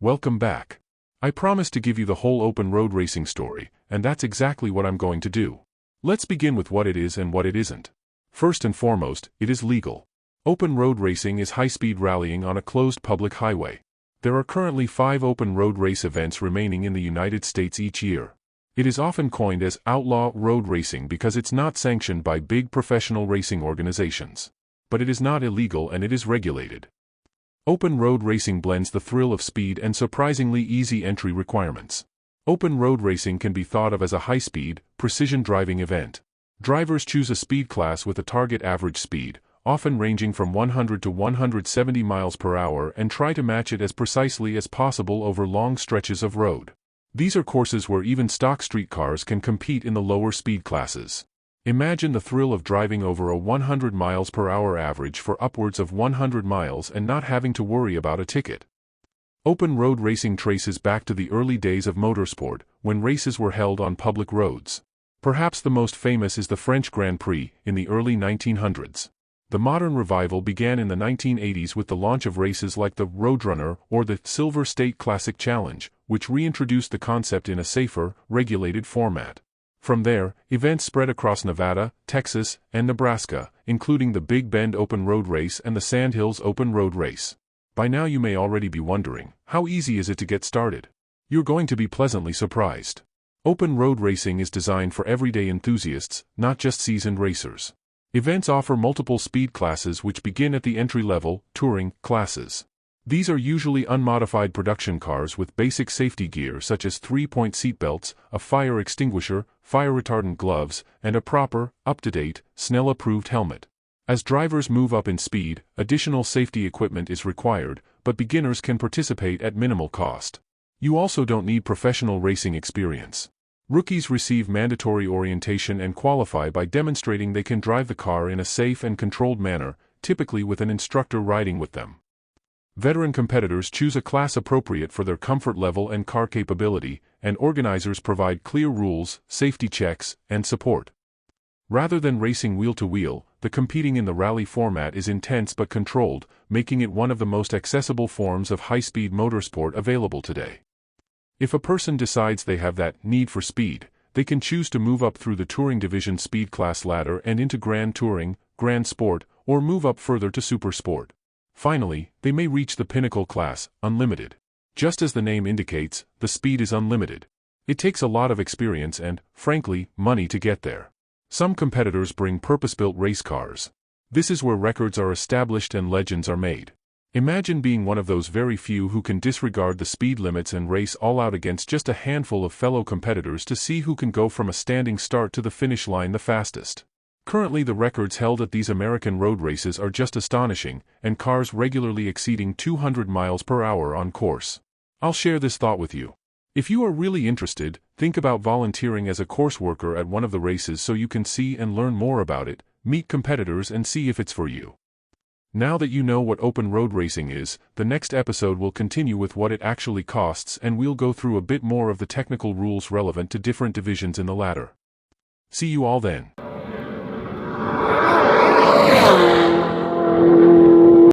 Welcome back. I promised to give you the whole open road racing story, and that's exactly what I'm going to do. Let's begin with what it is and what it isn't. First and foremost, it is legal. Open road racing is high-speed rallying on a closed public highway. There are currently 5 open road race events remaining in the United States each year. It is often coined as outlaw road racing because it's not sanctioned by big professional racing organizations. But it is not illegal and it is regulated. Open road racing blends the thrill of speed and surprisingly easy entry requirements. Open road racing can be thought of as a high-speed, precision driving event. Drivers choose a speed class with a target average speed, often ranging from 100 to 170 miles per hour, and try to match it as precisely as possible over long stretches of road. These are courses where even stock street cars can compete in the lower speed classes. Imagine the thrill of driving over a 100 miles per hour average for upwards of 100 miles and not having to worry about a ticket. Open road racing traces back to the early days of motorsport, when races were held on public roads. Perhaps the most famous is the French Grand Prix, in the early 1900s. The modern revival began in the 1980s with the launch of races like the Roadrunner or the Silver State Classic Challenge, which reintroduced the concept in a safer, regulated format. From there, events spread across Nevada, Texas, and Nebraska, including the Big Bend Open Road Race and the Sandhills Open Road Race. By now you may already be wondering, how easy is it to get started? You're going to be pleasantly surprised. Open road racing is designed for everyday enthusiasts, not just seasoned racers. Events offer multiple speed classes which begin at the entry-level, touring, classes. These are usually unmodified production cars with basic safety gear such as 3-point seatbelts, a fire extinguisher, fire-retardant gloves, and a proper, up-to-date, Snell-approved helmet. As drivers move up in speed, additional safety equipment is required, but beginners can participate at minimal cost. You also don't need professional racing experience. Rookies receive mandatory orientation and qualify by demonstrating they can drive the car in a safe and controlled manner, typically with an instructor riding with them. Veteran competitors choose a class appropriate for their comfort level and car capability, and organizers provide clear rules, safety checks, and support. Rather than racing wheel-to-wheel, the competing in the rally format is intense but controlled, making it one of the most accessible forms of high-speed motorsport available today. If a person decides they have that need for speed, they can choose to move up through the Touring Division speed class ladder and into Grand Touring, Grand Sport, or move up further to Super Sport. Finally, they may reach the pinnacle class, Unlimited. Just as the name indicates, the speed is unlimited. It takes a lot of experience and, frankly, money to get there. Some competitors bring purpose-built race cars. This is where records are established and legends are made. Imagine being one of those very few who can disregard the speed limits and race all out against just a handful of fellow competitors to see who can go from a standing start to the finish line the fastest. Currently the records held at these American road races are just astonishing, and cars regularly exceeding 200 miles per hour on course. I'll share this thought with you. If you are really interested, think about volunteering as a course worker at one of the races so you can see and learn more about it, meet competitors and see if it's for you. Now that you know what open road racing is, the next episode will continue with what it actually costs, and we'll go through a bit more of the technical rules relevant to different divisions in the ladder. See you all then.